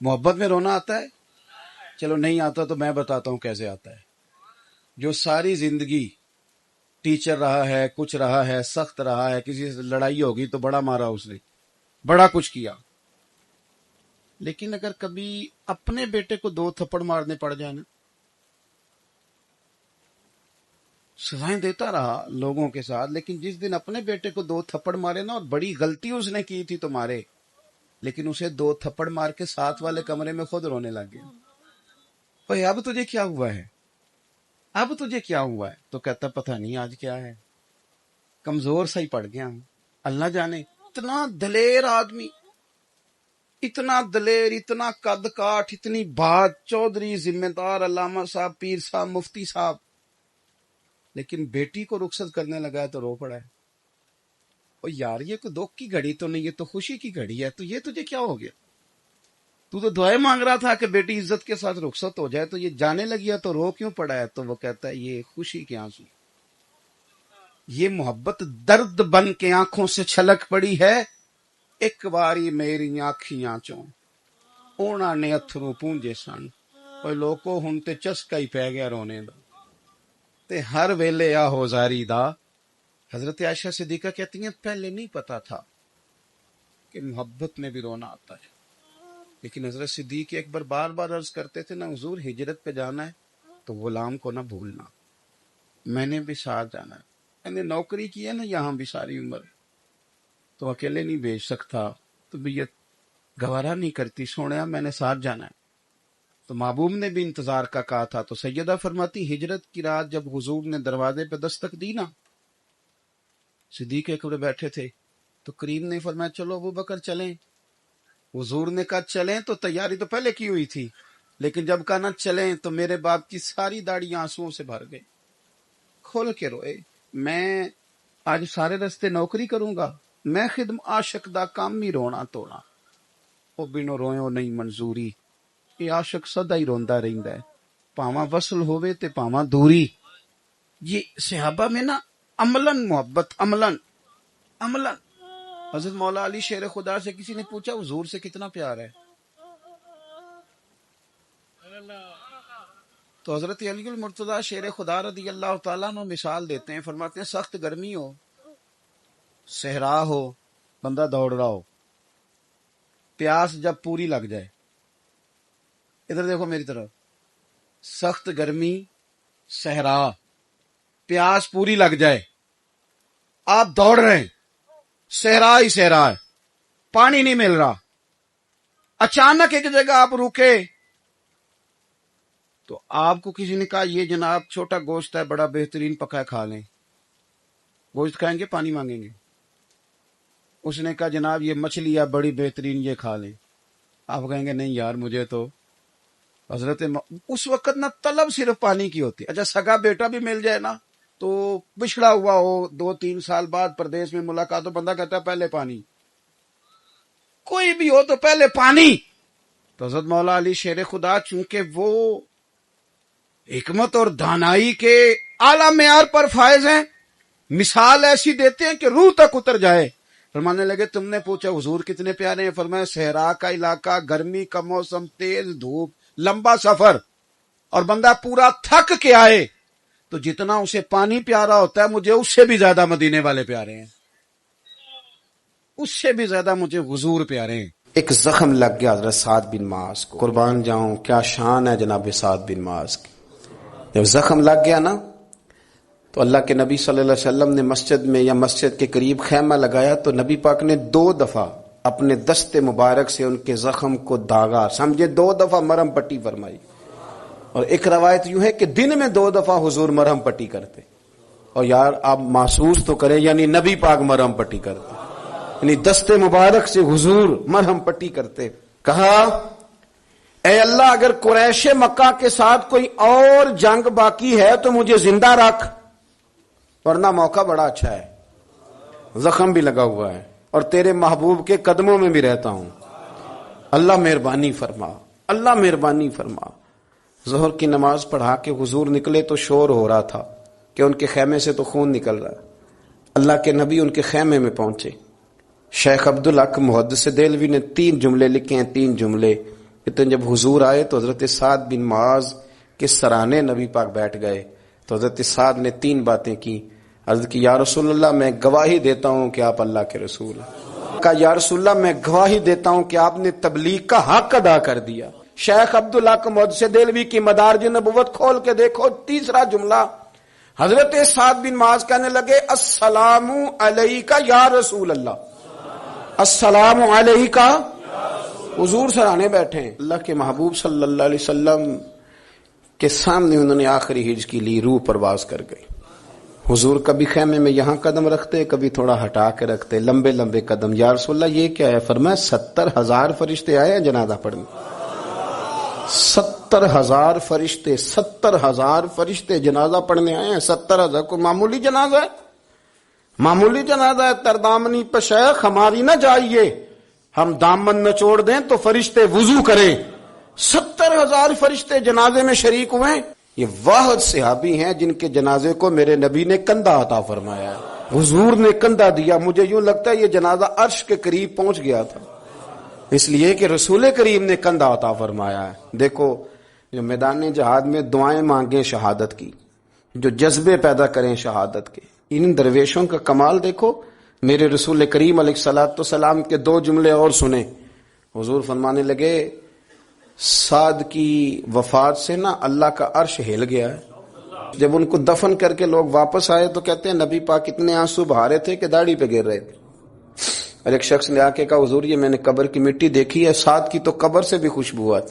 محبت میں رونا آتا ہے؟ چلو نہیں آتا تو میں بتاتا ہوں کیسے آتا ہے. جو ساری زندگی ٹیچر رہا ہے، کچھ رہا ہے، سخت رہا ہے، کسی سے لڑائی ہوگی تو بڑا مارا اس نے، بڑا کچھ کیا، لیکن اگر کبھی اپنے بیٹے کو 2 تھپڑ مارنے پڑ جائے نا، سزائیں دیتا رہا لوگوں کے ساتھ، لیکن جس دن اپنے بیٹے کو 2 تھپڑ مارے نا، اور بڑی غلطی اس نے کی تھی تو مارے، لیکن اسے 2 تھپڑ مار کے ساتھ والے کمرے میں خود رونے لگ گیا. بھائی اب تجھے کیا ہوا ہے؟ اب تجھے کیا ہوا ہے؟ تو کہتا پتہ نہیں آج کیا ہے، کمزور سا ہی پڑ گیا ہوں. اللہ جانے. اتنا دلیر آدمی، اتنا دلیر، اتنا قد کاٹ، اتنی بات، چودھری، ذمہ دار، علامہ صاحب، پیر صاحب، مفتی صاحب، لیکن بیٹی کو رخصت کرنے لگا ہے تو رو پڑا ہے. اور یار یہ کوئی دکھ کی گھڑی تو نہیں، یہ تو خوشی کی گھڑی ہے، تو یہ تجھے کیا ہو گیا؟ تو دعائیں مانگ رہا تھا کہ بیٹی عزت کے ساتھ رخصت ہو جائے، تو یہ جانے لگی ہے تو رو کیوں پڑا ہے؟ تو وہ کہتا ہے یہ خوشی کے آنسو، یہ محبت درد بن کے آنکھوں سے چھلک پڑی ہے. ایک باری میری آنکھیاں چوں اونا نے اتھرو پونجے سن، اور لوکو ہن تے چسکا ہی پہ گیا رونے دا، تے ہر ویلے آ ہوزاری دا. حضرت عائشہ صدیقہ کہتی ہیں پہلے نہیں پتا تھا کہ محبت میں بھی رونا آتا ہے، لیکن حضرت صدیق اکبر بار بار عرض کرتے تھے نا حضور ہجرت پہ جانا ہے تو غلام کو نہ بھولنا، میں نے بھی ساتھ جانا ہے، میں نے نوکری کی ہے نا یہاں بھی ساری عمر، تو اکیلے نہیں بھیج سکتا، تو بیت گوارا نہیں کرتی، سوڑیا میں نے ساتھ جانا ہے. تو محبوب نے بھی انتظار کا کہا تھا. تو سیدہ فرماتی ہجرت کی رات جب حضور نے دروازے پہ دستک دی نا، صدیق اکبر بیٹھے تھے، تو کریم نے فرمایا چلو ابو بکر چلیں. حضور نے کہا چلیں، تو تیاری تو پہلے کی ہوئی تھی، لیکن جب کہا نہ چلیں تو میرے باپ کی ساری داڑھی آنسوؤں سے بھر گئی، کھول کے روئے. میں آج سارے رستے نوکری کروں گا، میں خدم عاشق دا کام ہی رونا توڑا، او بینو رویوں نہیں منظوری، یہ عاشق سدا ہی روندا رہندا ہے، پاواں وصل ہووے تے پاواں دوری. یہ صحابہ میں نا عملاً محبت، عملاً. حضرت مولا علی شیر خدا سے کسی نے پوچھا حضور سے کتنا پیار ہے، تو حضرت علی المرتضیٰ شیر خدا رضی اللہ تعالیٰ عنہ مثال دیتے ہیں، فرماتے ہیں سخت گرمی ہو، صحرا ہو، بندہ دوڑ رہا ہو، پیاس جب پوری لگ جائے، ادھر دیکھو میری طرف، سخت گرمی، صحرا، پیاس پوری لگ جائے، آپ دوڑ رہے ہیں، صحرا ہی صحرا ہے، پانی نہیں مل رہا، اچانک ایک جگہ آپ رکے، تو آپ کو کسی نے کہا یہ جناب چھوٹا گوشت ہے بڑا بہترین پکا ہے کھا لیں، گوشت کھائیں گے پانی مانگیں گے؟ اس نے کہا جناب یہ مچھلی ہے بڑی بہترین یہ کھا لیں، آپ کہیں گے نہیں یار مجھے تو حضرت اس وقت نا طلب صرف پانی کی ہوتی ہے. اچھا سگا بیٹا بھی مل جائے نا تو پچھڑا ہوا ہو 2-3 سال بعد پردیس میں ملاقات تو بندہ کہتا ہے پہلے پانی، کوئی بھی ہو تو پہلے پانی. تو حضرت مولا علی شیر خدا چونکہ وہ حکمت اور دانائی کے اعلیٰ معیار پر فائز ہیں، مثال ایسی دیتے ہیں کہ روح تک اتر جائے. فرمانے لگے تم نے پوچھا حضور کتنے پیارے ہیں، فرمایا صحرا کا علاقہ، گرمی کا موسم، تیز دھوپ، لمبا سفر، اور بندہ پورا تھک کے آئے تو جتنا اسے پانی پیارا ہوتا ہے مجھے اس سے بھی زیادہ مدینے والے پیارے ہیں، اس سے بھی زیادہ مجھے حضور پیارے ہیں. ایک زخم لگ گیا حضرت سعد بن معاذ کو، قربان جاؤں کیا شان ہے جناب سعد بن معاذ کی. جب زخم لگ گیا نا تو اللہ کے نبی صلی اللہ علیہ وسلم نے مسجد میں یا مسجد کے قریب خیمہ لگایا، تو نبی پاک نے 2 دفعہ اپنے دست مبارک سے ان کے زخم کو داغا، سمجھے 2 دفعہ مرہم پٹی فرمائی. اور ایک روایت یوں ہے کہ دن میں 2 دفعہ حضور مرہم پٹی کرتے. اور یار آپ محسوس تو کریں، یعنی نبی پاک مرہم پٹی کرتے، یعنی دست مبارک سے حضور مرہم پٹی کرتے. کہا اے اللہ اگر قریش مکہ کے ساتھ کوئی اور جنگ باقی ہے تو مجھے زندہ رکھ، ورنہ موقع بڑا اچھا ہے، زخم بھی لگا ہوا ہے اور تیرے محبوب کے قدموں میں بھی رہتا ہوں، اللہ مہربانی فرما، اللہ مہربانی فرما. ظہر کی نماز پڑھا کے حضور نکلے تو شور ہو رہا تھا کہ ان کے خیمے سے تو خون نکل رہا ہے. اللہ کے نبی ان کے خیمے میں پہنچے. شیخ عبدالحق محدث دہلوی نے 3 جملے لکھے ہیں، 3 جملے اتنے جب حضور آئے تو حضرت سعد بن معاذ کے سرانے نبی پاک بیٹھ گئے تو حضرت سعد نے 3 باتیں کی. عرض کی یا رسول اللہ میں گواہی دیتا ہوں کہ آپ اللہ کے رسول ہیں. کہا یا رسول اللہ میں گواہی دیتا ہوں کہ آپ نے تبلیغ کا حق ادا کر دیا. شیخ عبداللہ محدث دہلوی کی مدارج نبوت کھول کے دیکھو، تیسرا جملہ حضرت سعد بن معاذ کہنے لگے السلام علیکہ یا رسول اللہ، السلام علیکہ. حضور سرانے بیٹھے ہیں، اللہ کے محبوب صلی اللہ علیہ وسلم کے سامنے انہوں نے آخری ہجر کی لی، روح پرواز کر گئی. حضور کبھی خیمے میں یہاں قدم رکھتے، کبھی تھوڑا ہٹا کے رکھتے، لمبے لمبے قدم. یا رسول اللہ یہ کیا ہے؟ فرمایا 70,000 فرشتے آئے ہیں جنازہ پڑھنے. 70,000 فرشتے، 70,000 فرشتے جنازہ پڑھنے آئے ہیں. 70,000 کو معمولی جنازہ ہے؟ معمولی جنازہ ہے؟ تردامنی پہ شیخ ہماری نہ جائیے، ہم دامن نچوڑ دیں تو فرشتے وضو کریں. 70,000 فرشتے جنازے میں شریک ہوئے. یہ واحد صحابی ہیں جن کے جنازے کو میرے نبی نے کندھا عطا فرمایا ہے. حضور نے کندھا دیا. مجھے یوں لگتا ہے یہ جنازہ عرش کے قریب پہنچ گیا تھا، اس لیے کہ رسول کریم نے کندھا عطا فرمایا ہے. دیکھو جو میدان جہاد میں دعائیں مانگیں شہادت کی، جو جذبے پیدا کریں شہادت کے، ان درویشوں کا کمال دیکھو. میرے رسول کریم علیہ الصلوۃ والسلام کے 2 جملے اور سنیں. حضور فرمانے لگے سعد کی وفات سے نا اللہ کا عرش ہل گیا ہے. جب ان کو دفن کر کے لوگ واپس آئے تو کہتے ہیں نبی پاک اتنے آنسو بہا رہے تھے کہ داڑھی پہ گر رہے تھے. اور ایک شخص نے آ کے کہا حضور یہ میں نے قبر کی مٹی دیکھی ہے، سعد کی تو قبر سے بھی خوشبو آتی.